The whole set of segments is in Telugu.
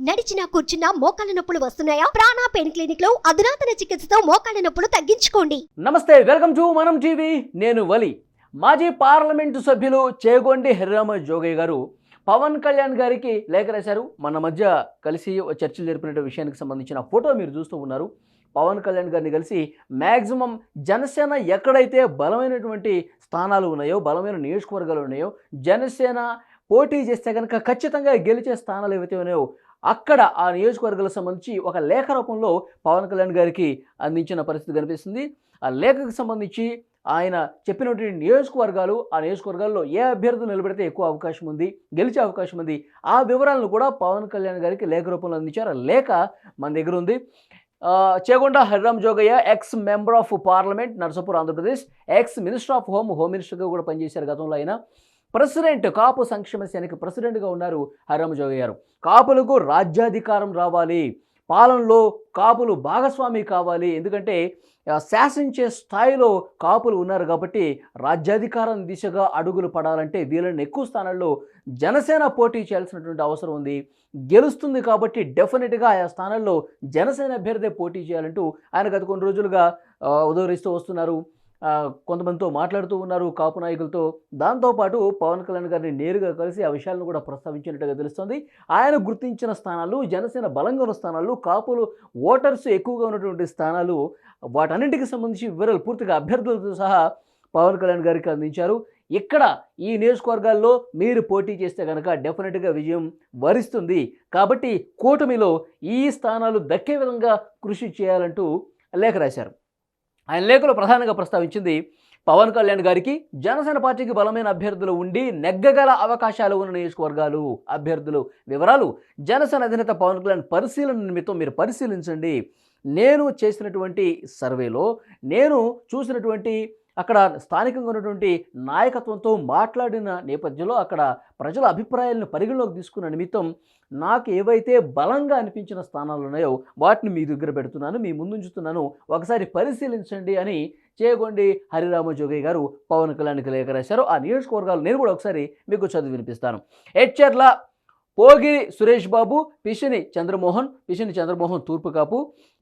నడిచినా కూర్చున్నా మోకాళ్ళ నొప్పులు వస్తున్నాయా? ప్రాణ పెయిన్ క్లినిక్ లో అధునాతన చికిత్సతో మోకాళ్ళ నొప్పులు తగ్గించుకోండి. నమస్తే, వెల్కమ్ టు మనం టీవీ. నేను వలి. మాజీ పార్లమెంటు సభ్యులు చేగొండి హరిరామ జోగయ్య గారు పవన్ కళ్యాణ్ గారికి లేఖ రాశారు. మన మధ్య కలిసి చర్చలు జరిపిన విషయానికి సంబంధించిన ఫోటో మీరు చూస్తూ ఉన్నారు. పవన్ కళ్యాణ్ గారిని కలిసి మ్యాక్సిమం జనసేన ఎక్కడైతే బలమైనటువంటి స్థానాలు ఉన్నాయో, బలమైన నియోజకవర్గాలు ఉన్నాయో, జనసేన పోటీ చేస్తే కనుక ఖచ్చితంగా గెలిచే స్థానాలు ఏవైతే ఉన్నాయో అక్కడ ఆ నియోజకవర్గాలకు సంబంధించి ఒక లేఖ రూపంలో పవన్ కళ్యాణ్ గారికి అందించిన పరిస్థితి కనిపిస్తుంది. ఆ లేఖకు సంబంధించి ఆయన చెప్పినటువంటి నియోజకవర్గాలు, ఆ నియోజకవర్గాల్లో ఏ అభ్యర్థులు నిలబెడితే ఎక్కువ అవకాశం ఉంది, గెలిచే అవకాశం ఉంది, ఆ వివరాలను కూడా పవన్ కళ్యాణ్ గారికి లేఖ రూపంలో అందించారు. ఆ లేఖ మన దగ్గర ఉంది. Chegonda Harirama Jogaiah ex member of parliament Narsapur Andhra Pradesh, ex minister of home మినిస్టర్గా కూడా పనిచేశారు గతంలో. ఆయన ప్రెసిడెంట్, కాపు సంక్షేమ సేనకి ప్రెసిడెంట్గా ఉన్నారు హరిరామ జోగయ్య గారు. కాపులకు రాజ్యాధికారం రావాలి, పాలనలో కాపులు భాగస్వామి కావాలి, ఎందుకంటే శాసించే స్థాయిలో కాపులు ఉన్నారు కాబట్టి రాజ్యాధికారం దిశగా అడుగులు పడాలంటే వీళ్ళని ఎక్కువ స్థానాల్లో జనసేన పోటీ చేయాల్సినటువంటి అవసరం ఉంది. గెలుస్తుంది కాబట్టి డెఫినెట్గా ఆయా స్థానాల్లో జనసేన అభ్యర్థి పోటీ చేయాలంటూ ఆయన గత కొన్ని రోజులుగా ఉదహరిస్తూ వస్తున్నారు. కొంతమందితో మాట్లాడుతూ ఉన్నారు, కాపు నాయకులతో. దాంతోపాటు పవన్ కళ్యాణ్ గారిని నేరుగా కలిసి ఆ విషయాలను కూడా ప్రస్తావించినట్టుగా తెలుస్తుంది. ఆయన గుర్తించిన స్థానాలు, జనసేన బలంగా ఉన్న స్థానాలు, కాపులు ఓటర్స్ ఎక్కువగా ఉన్నటువంటి స్థానాలు, వాటన్నింటికి సంబంధించి వివరాలు పూర్తిగా అభ్యర్థులతో సహా పవన్ కళ్యాణ్ గారికి అందించారు. ఇక్కడ ఈ నియోజకవర్గాల్లో మీరు పోటీ చేస్తే కనుక డెఫినెట్గా విజయం వరిస్తుంది, కాబట్టి కూటమిలో ఈ స్థానాలు దక్కే విధంగా కృషి చేయాలంటూ లేఖ రాశారు. ఆయన లేఖలో ప్రధానంగా ప్రస్తావించింది పవన్ కళ్యాణ్ గారికి జనసేన పార్టీకి బలమైన అభ్యర్థులు ఉండి నెగ్గగల అవకాశాలు ఉన్న నియోజకవర్గాలు, అభ్యర్థులు వివరాలు జనసేన అధినేత పవన్ కళ్యాణ్ పరిశీలన నిమిత్తం మీరు పరిశీలించండి. నేను చేసినటువంటి సర్వేలో, నేను చూసినటువంటి అక్కడ స్థానికంగా ఉన్నటువంటి నాయకత్వంతో మాట్లాడిన నేపథ్యంలో అక్కడ ప్రజల అభిప్రాయాలను పరిగణలోకి తీసుకున్న నిమిత్తం నాకు ఏవైతే బలంగా అనిపించిన స్థానాలు ఉన్నాయో వాటిని మీ దగ్గర పెడుతున్నాను, మీ ముందుంచుతున్నాను, ఒకసారి పరిశీలించండి అని చేగొండి హరిరామ జోగయ్య గారు పవన్ కళ్యాణ్కి లేఖ రాశారు. ఆ నియోజకవర్గాలు నేను కూడా ఒకసారి మీకు చదివి వినిపిస్తాను. ఎచ్చెర్ల పోగిరి సురేష్ బాబు, పిషిని చంద్రమోహన్ తూర్పు కాపు.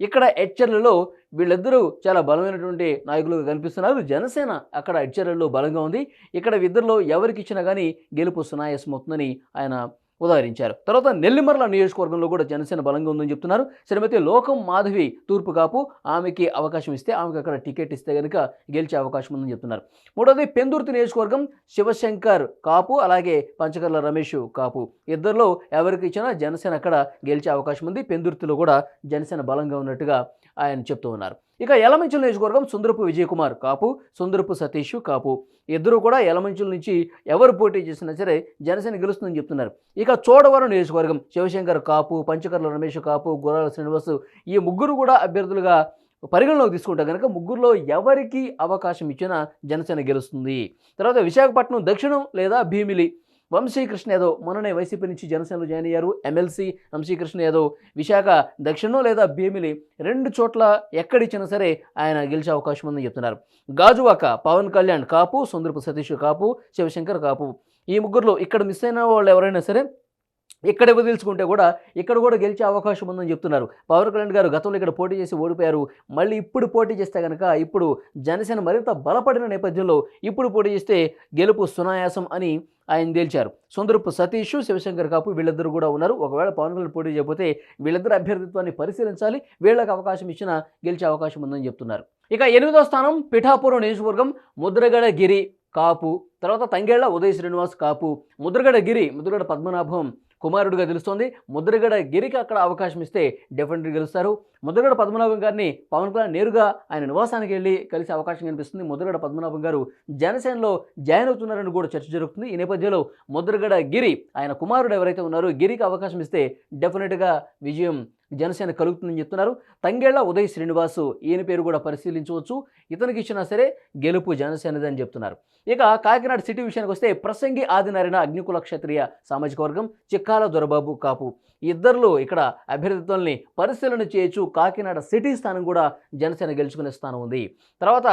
ఇక్కడ ఎచ్చెర్లలో వీళ్ళిద్దరూ చాలా బలమైనటువంటి నాయకులుగా కనిపిస్తున్నారు. జనసేన అక్కడ ఎచ్చెర్లలో బలంగా ఉంది. ఇక్కడ ఇద్దరిలో ఎవరికి ఇచ్చినా కానీ గెలుపు సునాయాసం అవుతుందని ఆయన ఉదాహరించారు. తర్వాత నెల్లిమర్ల నియోజకవర్గంలో కూడా జనసేన బలంగా ఉందని చెప్తున్నారు. శ్రీమతి లోకం మాధవి తూర్పు కాపు, ఆమెకి అవకాశం ఇస్తే, ఆమెకి అక్కడ టికెట్ ఇస్తే కనుక గెలిచే అవకాశం ఉందని చెప్తున్నారు. మూడవది పెందుర్తి నియోజకవర్గం, శివశంకర్ కాపు, అలాగే పంచకర్ల రమేష్ కాపు. ఇద్దరిలో ఎవరికి ఇచ్చినా జనసేన అక్కడ గెలిచే అవకాశం ఉంది. పెందుర్తిలో కూడా జనసేన బలంగా ఉన్నట్టుగా ఆయన చెప్తూ ఉన్నారు. ఇక యలమంచిల నియోజకవర్గం, సుందరపు విజయకుమార్ కాపు, సుందరపు సతీష్ కాపు. ఇద్దరు కూడా యలమంచిల నుంచి ఎవరు పోటీ చేసినా సరే జనసేన గెలుస్తుందని చెప్తున్నారు. ఇక చోడవరం నియోజకవర్గం, శివశంకర్ కాపు, పంచకర్ల రమేష్ కాపు, గుర్రాల శ్రీనివాసు, ఈ ముగ్గురు కూడా అభ్యర్థులుగా పరిగణలోకి తీసుకుంటే కనుక ముగ్గురులో ఎవరికి అవకాశం ఇచ్చినా జనసేన గెలుస్తుంది. తర్వాత విశాఖపట్నం దక్షిణం లేదా భీమిలి, వంశీకృష్ణ యాదవ్ మొన్ననే వైసీపీ నుంచి జనసేనలో జాయిన్ అయ్యారు. ఎమ్మెల్సీ వంశీకృష్ణ యాదవ్ విశాఖ దక్షిణం లేదా భీమిలి రెండు చోట్ల ఎక్కడిచ్చినా సరే ఆయన గెలిచే అవకాశం ఉందని చెప్తున్నారు. గాజువాక పవన్ కళ్యాణ్ కాపు, సుందరపు సతీష్ కాపు, శివశంకర్ కాపు. ఈ ముగ్గురులో ఇక్కడ మిస్ అయిన వాళ్ళు ఎవరైనా సరే ఇక్కడ వదిల్చుకుంటే కూడా ఇక్కడ కూడా గెలిచే అవకాశం ఉందని చెప్తున్నారు. పవన్ కళ్యాణ్ గారు గతంలో ఇక్కడ పోటీ చేసి ఓడిపోయారు. మళ్ళీ ఇప్పుడు పోటీ చేస్తే కనుక ఇప్పుడు జనసేన మరింత బలపడిన నేపథ్యంలో ఇప్పుడు పోటీ చేస్తే గెలుపు సునాయాసం అని ఆయన తేల్చారు. సుందరపు సతీష్, శివశంకర్ కాపు వీళ్ళిద్దరు కూడా ఉన్నారు. ఒకవేళ పవన్ కళ్యాణ్ పోటీ చేయకపోతే వీళ్ళిద్దరు అభ్యర్థిత్వాన్ని పరిశీలించాలి, వీళ్ళకి అవకాశం ఇచ్చినా గెలిచే అవకాశం ఉందని చెప్తున్నారు. ఇక 8వ స్థానం పిఠాపురం నియోజకవర్గం, ముద్రగడ గిరి కాపు. తర్వాత తంగేళ్ల ఉదయ్ శ్రీనివాస్ కాపు. ముద్రగడ పద్మనాభం కుమారుడిగా తెలుస్తోంది. ముద్రగడ గిరికి అక్కడ అవకాశం ఇస్తే డెఫినెట్గా గెలుస్తారు. ముద్రగడ పద్మనాభం గారిని పవన్ కళ్యాణ్ నేరుగా ఆయన నివాసానికి వెళ్ళి కలిసే అవకాశం కనిపిస్తుంది. ముద్రగడ పద్మనాభం గారు జనసేనలో జాయిన్ అవుతున్నారని కూడా చర్చ జరుగుతుంది. ఈ నేపథ్యంలో ముద్రగడ గిరి, ఆయన కుమారుడు ఎవరైతే ఉన్నారో గిరికి అవకాశం ఇస్తే డెఫినెట్గా విజయం జనసేన కలుగుతుందని చెప్తున్నారు. తంగేళ్ల ఉదయ్ శ్రీనివాసు, ఈయన పేరు కూడా పరిశీలించవచ్చు. ఇతనికి ఇచ్చినా సరే గెలుపు జనసేనదని చెప్తున్నారు. ఇక కాకినాడ సిటీ విషయానికి వస్తే ప్రసంగి ఆదినారాయణ అగ్నికుల క్షత్రియ సామాజిక వర్గం, చిక్కాల దొరబాబు కాపు. ఇద్దరు ఇక్కడ అభ్యర్థిత్వాల్ని పరిశీలన చేయొచ్చు. కాకినాడ సిటీ స్థానం కూడా జనసేన గెలుచుకునే స్థానం ఉంది. తర్వాత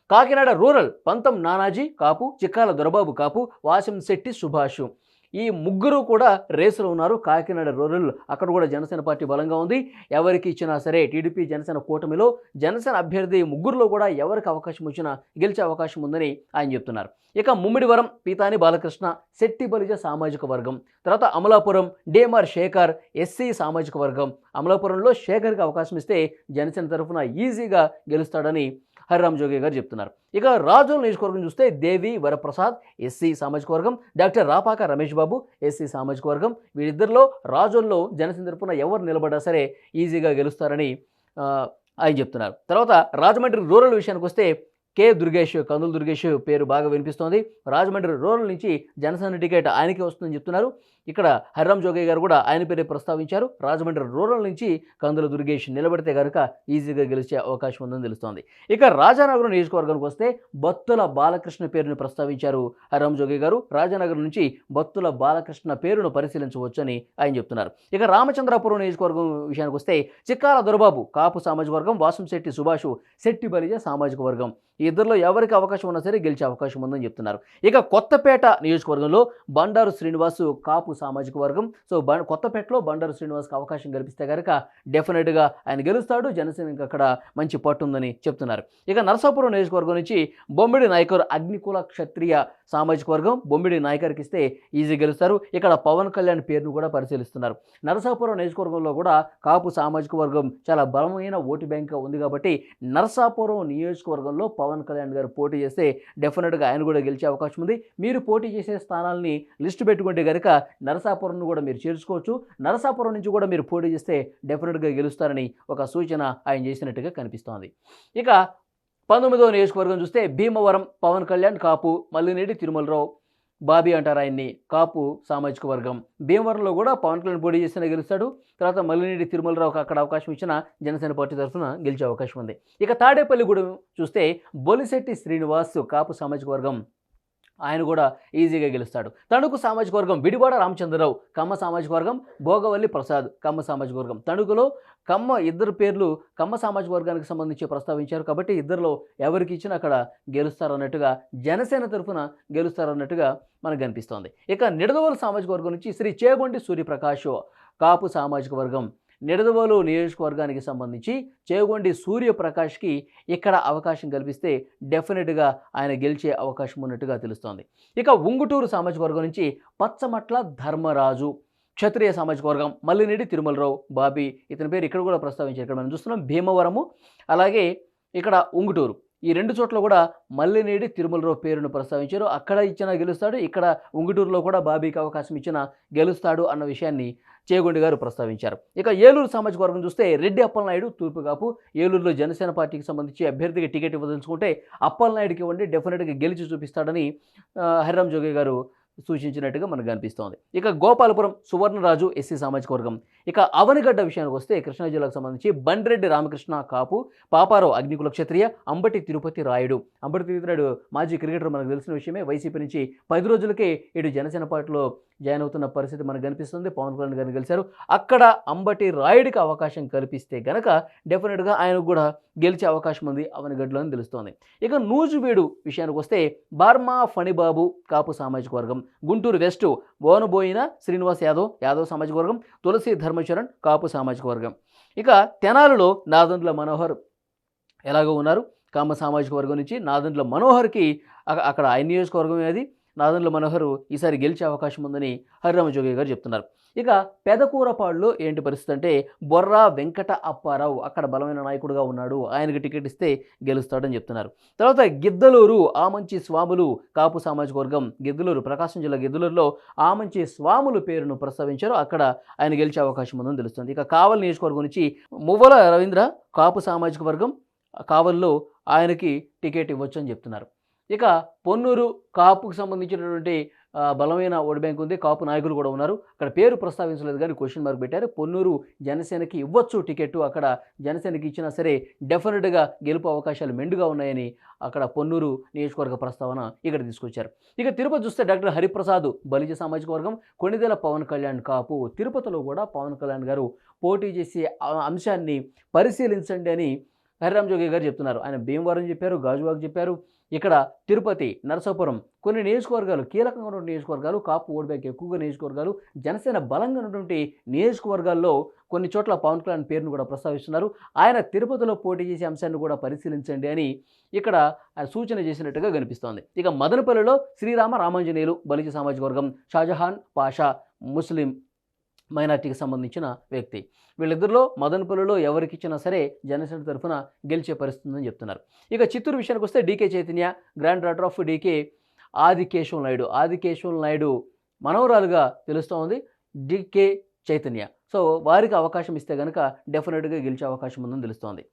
కాకినాడ రూరల్ పంతం నానాజీ కాపు, చిక్కాల దొరబాబు కాపు, వాసం శెట్టి సుభాష్. ఈ ముగ్గురు కూడా రేసులో ఉన్నారు. కాకినాడ రూరల్ అక్కడ కూడా జనసేన పార్టీ బలంగా ఉంది. ఎవరికి ఇచ్చినా సరే టీడీపీ జనసేన కూటమిలో జనసేన అభ్యర్థి ముగ్గురులో కూడా ఎవరికి అవకాశం వచ్చినా గెలిచే అవకాశం ఉందని ఆయన చెప్తున్నారు. ఇక ముమ్మిడివరం పీతాని బాలకృష్ణ శెట్టి బలిజ సామాజిక వర్గం, తర్వాత అమలాపురం డేమార్ శేఖర్ ఎస్సీ సామాజిక వర్గం. అమలాపురంలో శేఖర్కి అవకాశం ఇస్తే జనసేన తరఫున ఈజీగా గెలుస్తాడని హరిరామ్ జోగి గారు చెప్తున్నారు. ఇక రాజోల్ నియోజకవర్గం చూస్తే దేవి వరప్రసాద్ ఎస్సీ సామాజిక వర్గం, డాక్టర్ రాపాక రమేష్ బాబు ఎస్సీ సామాజిక వర్గం. వీరిద్దరిలో రాజోల్లో జనసేన తరఫున ఎవరు నిలబడ్డా సరే ఈజీగా గెలుస్తారని ఆయన చెప్తున్నారు. తర్వాత రాజమండ్రి రూరల్ విషయానికి వస్తే కె దుర్గేష్, కందుల దుర్గేష్ పేరు బాగా వినిపిస్తోంది. రాజమండ్రి రూరల్ నుంచి జనసేన టికెట్ ఆయనకే వస్తుందని చెప్తున్నారు. ఇక్కడ హరిరామ్ జోగయ్య గారు కూడా ఆయన పేరే ప్రస్తావించారు. రాజమండ్రి రూరల్ నుంచి కందుల దుర్గేష్ నిలబడితే కనుక ఈజీగా గెలిచే అవకాశం ఉందని తెలుస్తోంది. ఇక రాజానగరం నియోజకవర్గానికి వస్తే బత్తుల బాలకృష్ణ పేరును ప్రస్తావించారు హరిరామ్ జోగయ్య గారు. రాజానగరం నుంచి బత్తుల బాలకృష్ణ పేరును పరిశీలించవచ్చని ఆయన చెప్తున్నారు. ఇక రామచంద్రాపురం నియోజకవర్గం విషయానికి వస్తే చిక్కాల దొరబాబు కాపు సామాజిక వర్గం, వాసంశెట్టి సుభాష్ శెట్టి బలిజ సామాజిక వర్గం. ఈ ఇద్దరిలో ఎవరికి అవకాశం ఉన్నా సరే గెలిచే అవకాశం ఉందని చెప్తున్నారు. ఇక కొత్తపేట నియోజకవర్గంలో బండారు శ్రీనివాసు కాపు సామాజిక వర్గం. సో కొత్తపేటలో బండారు శ్రీనివాస్కి అవకాశం కల్పిస్తే కనుక డెఫినెట్గా ఆయన గెలుస్తాడు. జనసేనకి అక్కడ మంచి పట్టు ఉందని చెప్తున్నారు. ఇక నరసాపురం నియోజకవర్గం నుంచి బొమ్మిడి నాయకర్ అగ్నికుల క్షత్రియ సామాజిక వర్గం, బొమ్మిడి నాయకర్కి ఇస్తే ఈజీ గెలుస్తారు. ఇక్కడ పవన్ కళ్యాణ్ పేరును కూడా పరిశీలిస్తున్నారు. నరసాపురం నియోజకవర్గంలో కూడా కాపు సామాజిక వర్గం చాలా బలమైన ఓటు బ్యాంక్ ఉంది కాబట్టి నరసాపురం నియోజకవర్గంలో పవన్ కళ్యాణ్ గారు పోటీ చేస్తే డెఫినెట్గా ఆయన కూడా గెలిచే అవకాశం ఉంది. మీరు పోటీ చేసే స్థానాల్ని లిస్టు పెట్టుకుంటే కనుక నరసాపురం కూడా మీరు చేర్చుకోవచ్చు. నరసాపురం నుంచి కూడా మీరు పోటీ చేస్తే డెఫినెట్గా గెలుస్తారని ఒక సూచన ఆయన చేసినట్టుగా కనిపిస్తోంది. ఇక 19వ నియోజకవర్గం చూస్తే భీమవరం పవన్ కళ్యాణ్ కాపు, మల్లినేడి తిరుమలరావు బాబీ అంటారు ఆయన్ని, కాపు సామాజిక వర్గం. భీమవరంలో కూడా పవన్ కళ్యాణ్ పోటీ చేసినా గెలుస్తాడు. తర్వాత మల్లినేడి తిరుమలరావుకి అక్కడ అవకాశం ఇచ్చిన జనసేన పార్టీ తరఫున గెలిచే అవకాశం ఉంది. ఇక తాడేపల్లిగూడెం చూస్తే బొలిశెట్టి శ్రీనివాస్ కాపు సామాజిక వర్గం, ఆయన కూడా ఈజీగా గెలుస్తాడు. తణుకు సామాజిక వర్గం విడివాడ రామచంద్రరావు కమ్మ సామాజిక వర్గం, భోగవల్లి ప్రసాద్ కమ్మ సామాజిక వర్గం. తణుకులో కమ్మ ఇద్దరు పేర్లు కమ్మ సామాజిక వర్గానికి సంబంధించి ప్రస్తావించారు కాబట్టి ఇద్దరిలో ఎవరికి ఇచ్చినా అక్కడ గెలుస్తారన్నట్టుగా జనసేన తరఫున గెలుస్తారన్నట్టుగా మనకు కనిపిస్తోంది. ఇక నిడదవోలు సామాజిక వర్గం నుంచి శ్రీ చేగొండి సూర్యప్రకాష్ కాపు సామాజిక వర్గం. నిడదవోలు నియోజకవర్గానికి సంబంధించి చేగొండి సూర్యప్రకాష్కి ఇక్కడ అవకాశం కల్పిస్తే డెఫినెట్గా ఆయన గెలిచే అవకాశం ఉన్నట్టుగా తెలుస్తోంది. ఇక ఉంగుటూరు సామాజిక వర్గం నుంచి పచ్చమట్ల ధర్మరాజు క్షత్రియ సామాజిక వర్గం, మల్లినేడి తిరుమలరావు బాబీ ఇతని పేరు ఇక్కడ కూడా ప్రస్తావించారు. ఇక్కడ మనం చూస్తున్నాం భీమవరము అలాగే ఇక్కడ ఉంగుటూరు, ఈ రెండు చోట్ల కూడా మల్లినేడి తిరుమలరావు పేరును ప్రస్తావించారు. అక్కడ ఇచ్చిన గెలుస్తాడు, ఇక్కడ ఉంగుటూరులో కూడా బాబీకి అవకాశం ఇచ్చిన గెలుస్తాడు అన్న విషయాన్ని చేగొండి గారు ప్రస్తావించారు. ఇక ఏలూరు సామాజిక వర్గం చూస్తే రెడ్డి అప్పలనాయుడు తూర్పుకాపు. ఏలూరులో జనసేన పార్టీకి సంబంధించి అభ్యర్థికి టికెట్ ఇవ్వదలుచుకుంటే అప్పలనాయుడికి ఇవ్వండి, డెఫినెట్గా గెలిచి చూపిస్తాడని హరిరామ్ జోగయ్య గారు సూచించినట్టుగా మనకు కనిపిస్తోంది. ఇక గోపాలపురం సువర్ణరాజు ఎస్సీ సామాజిక వర్గం. ఇక అవనిగడ్డ విషయానికి వస్తే కృష్ణా జిల్లాకు సంబంధించి బండ్రెడ్డి రామకృష్ణ కాపు, పాపారావు అగ్నికుల క్షత్రియ, అంబటి తిరుపతి రాయుడు. అంబటి తిరుపతి రాయుడు మాజీ క్రికెటర్, మనకు తెలిసిన విషయమే. వైసీపీ నుంచి 10 రోజులకే ఇటు జనసేన పార్టీలో జాయిన్ అవుతున్న పరిస్థితి మనకు కనిపిస్తుంది. పవన్ కళ్యాణ్ గారిని గెలిచారు. అక్కడ అంబటి రాయుడికి అవకాశం కల్పిస్తే గనక డెఫినెట్గా ఆయనకు కూడా గెలిచే అవకాశం ఉంది అవనిగడ్డలో అని తెలుస్తోంది. ఇక నూజువీడు విషయానికి వస్తే బార్మా ఫణిబాబు కాపు సామాజిక వర్గం. గుంటూరు వెస్ట్ ఓనబోయిన శ్రీనివాస్ యాదవ్ సామాజిక వర్గం. తులసి ధర్మచరణ్ కాపు సామాజిక వర్గం. ఇక తెనాలిలో నాదండ్ల మనోహర్ ఎలాగో ఉన్నారు కామ సామాజిక వర్గం నుంచి. నాదండ్ల మనోహర్కి అక్కడ ఆయన నియోజకవర్గం అది. నాదండ్ల మనోహర్ ఈసారి గెలిచే అవకాశం ఉందని హరిరామ జోగయ్య గారు చెప్తున్నారు. ఇక పెదకూరపాడులో ఏంటి పరిస్థితి అంటే బొర్రా వెంకట అప్పారావు అక్కడ బలమైన నాయకుడుగా ఉన్నాడు, ఆయనకి టికెట్ ఇస్తే గెలుస్తాడని చెప్తున్నారు. తర్వాత గిద్దలూరు ఆమంచి స్వాములు కాపు సామాజిక వర్గం. గిద్దలూరు ప్రకాశం జిల్లా గిద్దలూరులో ఆమంచి స్వాములు పేరును ప్రస్తావించారు, అక్కడ ఆయన గెలిచే అవకాశం ఉందని తెలుస్తుంది. ఇక కావలి నియోజకవర్గం నుంచి మువ్వల రవీంద్ర కాపు సామాజిక వర్గం. కావల్లో ఆయనకి టికెట్ ఇవ్వచ్చు అని చెప్తున్నారు. ఇక పొన్నూరు కాపుకు సంబంధించినటువంటి బలమైన ఓటు బ్యాంక్ ఉంది, కాపు నాయకులు కూడా ఉన్నారు. అక్కడ పేరు ప్రస్తావించలేదు కానీ క్వశ్చన్ మార్క్ పెట్టారు. పొన్నూరు జనసేనకి ఇవ్వచ్చు టికెట్, అక్కడ జనసేనకి ఇచ్చినా సరే డెఫినెట్గా గెలుపు అవకాశాలు మెండుగా ఉన్నాయని అక్కడ పొన్నూరు నియోజకవర్గ ప్రస్తావన ఇక్కడ తీసుకొచ్చారు. ఇక తిరుపతి చూస్తే డాక్టర్ హరిప్రసాద్ బలిజ సామాజిక వర్గం. కొణిదెల పవన్ కళ్యాణ్ కాపు. తిరుపతిలో కూడా పవన్ కళ్యాణ్ గారు పోటీ చేసే అంశాన్ని పరిశీలించండి అని హరిరామ్ జోగయ్య గారు చెప్తున్నారు. ఆయన భీమవరం చెప్పారు, గాజువాక్ చెప్పారు, ఇక్కడ తిరుపతి, నరసాపురం కొన్ని నియోజకవర్గాలు కీలకంగా ఉన్నటువంటి నియోజకవర్గాలు, కాపు ఓటు బ్యాంక్ ఎక్కువగా నియోజకవర్గాలు, జనసేన బలంగా ఉన్నటువంటి నియోజకవర్గాల్లో కొన్ని చోట్ల పవన్ కళ్యాణ్ పేరును కూడా ప్రస్తావిస్తున్నారు. ఆయన తిరుపతిలో పోటీ చేసే అంశాన్ని కూడా పరిశీలించండి అని ఇక్కడ ఆయన సూచన చేసినట్టుగా కనిపిస్తోంది. ఇక మదనపల్లిలో శ్రీరామ రామాంజనేయులు బలిజ సామాజిక వర్గం, షాజహాన్ పాషా ముస్లిం మైనార్టీకి సంబంధించిన వ్యక్తి. వీళ్ళిద్దరిలో మదనపల్లిలో ఎవరికిచ్చినా సరే జనసేన తరఫున గెలిచే పరిస్థితి ఉందని చెప్తున్నారు. ఇక చిత్తూరు విషయానికి వస్తే DK Chaitanya, granddaughter of DK Adikeshava Naidu. Adikeshava Naidu మనవరాలుగా తెలుస్తోంది డీకే చైతన్య. సో వారికి అవకాశం ఇస్తే కనుక డెఫినెట్గా గెలిచే అవకాశం ఉందని తెలుస్తోంది.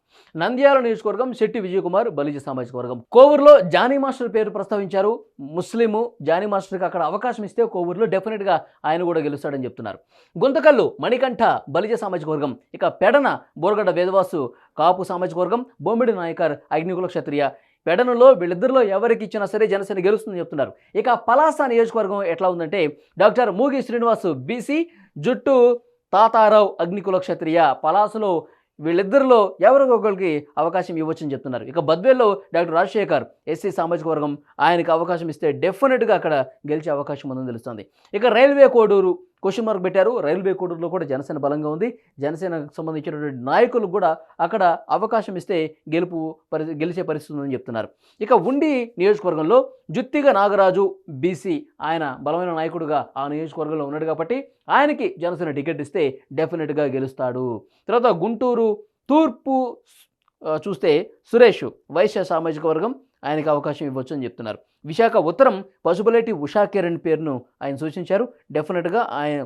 నంద్యాల నియోజకవర్గం శెట్టి విజయకుమార్ బలిజ సామాజిక వర్గం. కోవూరులో జానీ మాస్టర్ పేరు ప్రస్తావించారు. ముస్లిము జానీ మాస్టర్కి అక్కడ అవకాశం ఇస్తే కోవూరులో డెఫినెట్గా ఆయన కూడా గెలుస్తాడని చెప్తున్నారు. గుంతకల్లు మణికంఠ బలిజ సామాజిక వర్గం. ఇక పెడన బోరగడ్డ వేదవాసు కాపు సామాజిక వర్గం, బొమ్మిడి నాయకర్ అగ్నికుల క్షత్రియ. పెడనలో వీళ్ళిద్దరిలో ఎవరికి ఇచ్చినా సరే జనసేన గెలుస్తుందని చెప్తున్నారు. ఇక పలాస నియోజకవర్గం ఎట్లా ఉందంటే డాక్టర్ మూగి శ్రీనివాసు బీసీ, జుట్టు తాతారావు అగ్నికుల క్షత్రియ. పలాసలో వీళ్ళిద్దరిలో ఎవరికొకరికి అవకాశం ఇవ్వచ్చని చెప్తున్నారు. ఇక బద్వేల్లో డాక్టర్ రాజశేఖర్ ఎస్సీ సామాజిక వర్గం, ఆయనకి అవకాశం ఇస్తే డెఫినెట్గా అక్కడ గెలిచే అవకాశం ఉందని తెలుస్తుంది. ఇక రైల్వే కోడూరు క్వశ్చన్ మార్క్ పెట్టారు. రైల్వే కోడూరులో కూడా జనసేన బలంగా ఉంది. జనసేనకు సంబంధించినటువంటి నాయకులకు కూడా అక్కడ అవకాశం ఇస్తే గెలిచే పరిస్థితి ఉందని చెప్తున్నారు. ఇక ఉండి నియోజకవర్గంలో జుత్తిగా నాగరాజు బీసీ, ఆయన బలమైన నాయకుడుగా ఆ నియోజకవర్గంలో ఉన్నాడు కాబట్టి ఆయనకి జనసేన టికెట్ ఇస్తే డెఫినెట్గా గెలుస్తాడు. తర్వాత గుంటూరు తూర్పు చూస్తే సురేష్ వైశ్య సామాజిక వర్గం, ఆయనకి అవకాశం ఇవ్వచ్చు అని చెప్తున్నారు. విశాఖ ఉత్తరం పసుపులేటి ఉషా కిరణ్ పేరును ఆయన సూచించారు. డెఫినెట్గా ఆయన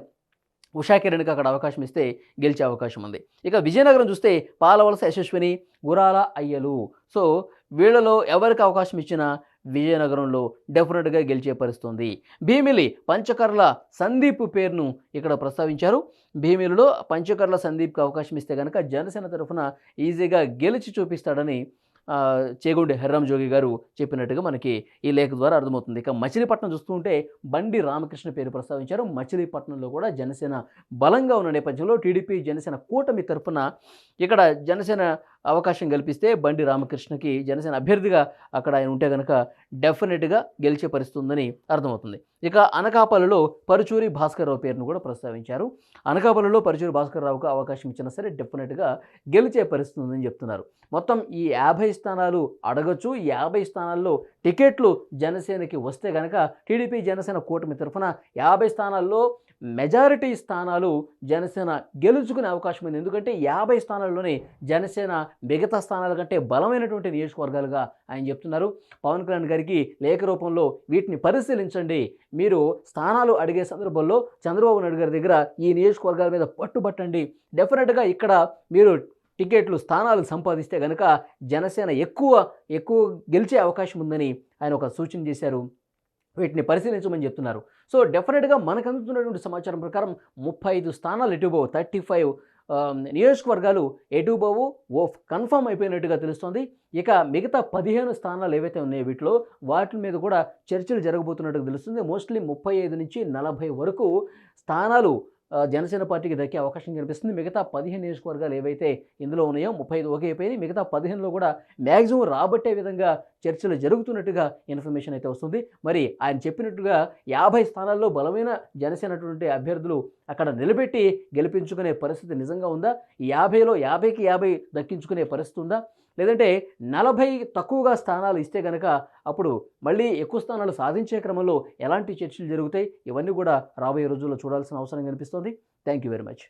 ఉషా కిరణ్కి అక్కడ అవకాశం ఇస్తే గెలిచే అవకాశం ఉంది. ఇక విజయనగరం చూస్తే పాలవలస యశస్విని, గురాల అయ్యలు. సో వీళ్ళలో ఎవరికి అవకాశం ఇచ్చినా విజయనగరంలో డెఫినెట్గా గెలిచే పరిస్థితుంది. భీమిలి పంచకర్ల సందీప్ పేరును ఇక్కడ ప్రస్తావించారు. భీమిలిలో పంచకర్ల సందీప్కి అవకాశం ఇస్తే కనుక జనసేన తరఫున ఈజీగా గెలిచి చూపిస్తాడని చేగొండి హెర్రామ్ జోగి గారు చెప్పినట్టుగా మనకి ఈ లేఖ ద్వారా అర్థమవుతుంది. ఇక మచిలీపట్నం చూస్తుంటే బండి రామకృష్ణ పేరు ప్రస్తావించారు. మచిలీపట్నంలో కూడా జనసేన బలంగా ఉన్న నేపథ్యంలో టీడీపీ జనసేన కూటమి తరఫున ఇక్కడ జనసేన అవకాశం కల్పిస్తే బండి రామకృష్ణకి జనసేన అభ్యర్థిగా అక్కడ ఆయన ఉంటే కనుక డెఫినెట్గా గెలిచే పరిస్థితి ఉందని అర్థమవుతుంది. ఇక అనకాపల్లిలో పరుచూరి భాస్కర్ రావు పేరును కూడా ప్రస్తావించారు. అనకాపల్లిలో పరుచూరి భాస్కర్ రావుకు అవకాశం ఇచ్చినా సరే డెఫినెట్గా గెలిచే పరిస్థితి ఉందని చెప్తున్నారు. మొత్తం ఈ 50 స్థానాలు అడగచ్చు. ఈ 50 స్థానాల్లో టికెట్లు జనసేనకి వస్తే కనుక టీడీపీ జనసేన కూటమి తరఫున 50 స్థానాల్లో మెజారిటీ స్థానాలు జనసేన గెలుచుకునే అవకాశం ఉంది. ఎందుకంటే 50 స్థానాల్లోనే జనసేన మిగతా స్థానాల కంటే బలమైనటువంటి నియోజకవర్గాలుగా ఆయన చెప్తున్నారు. పవన్ కళ్యాణ్ గారికి లేఖ రూపంలో వీటిని పరిశీలించండి, మీరు స్థానాలు అడిగే సందర్భంలో చంద్రబాబు నాయుడు గారి దగ్గర ఈ నియోజకవర్గాల మీద పట్టుబట్టండి. డెఫినెట్గా ఇక్కడ మీరు టికెట్లు స్థానాలు సంపాదిస్తే కనుక జనసేన ఎక్కువ గెలిచే అవకాశం ఉందని ఆయన ఒక సూచన చేశారు. వీటిని పరిశీలించమని చెప్తున్నారు. సో డెఫినెట్గా మనకు అందుతున్నటువంటి సమాచారం ప్రకారం 35 స్థానాలు ఎటుబోవు, 35 నియోజకవర్గాలు ఎటుబోవు కన్ఫర్మ్ అయిపోయినట్టుగా తెలుస్తోంది. ఇక మిగతా 15 స్థానాలు ఏవైతే ఉన్నాయో వీటిలో వాటి మీద కూడా చర్చలు జరగబోతున్నట్టుగా తెలుస్తుంది. మోస్ట్లీ 35 నుంచి 40 వరకు స్థానాలు జనసేన పార్టీకి దక్కే అవకాశం కనిపిస్తుంది. మిగతా 15 నియోజకవర్గాలు ఏవైతే ఇందులో ఉన్నాయో 35 ఓకే అయిపోయినాయి. మిగతా 15లో కూడా మ్యాక్సిమం రాబట్టే విధంగా చర్చలు జరుగుతున్నట్టుగా ఇన్ఫర్మేషన్ అయితే వస్తుంది. మరి ఆయన చెప్పినట్టుగా 50 స్థానాల్లో బలమైన జనసేనటువంటి అభ్యర్థులు అక్కడ నిలబెట్టి గెలిపించుకునే పరిస్థితి నిజంగా ఉందా? 50లో 50కి 50 దక్కించుకునే పరిస్థితి ఉందా? లేదంటే 40 తక్కువగా స్థానాలు ఇస్తే కనుక అప్పుడు మళ్ళీ ఎక్కువ స్థానాలు సాధించే క్రమంలో ఎలాంటి చర్చలు జరుగుతాయి? ఇవన్నీ కూడా రాబోయే రోజుల్లో చూడాల్సిన అవసరం కనిపిస్తుంది. Thank you very much.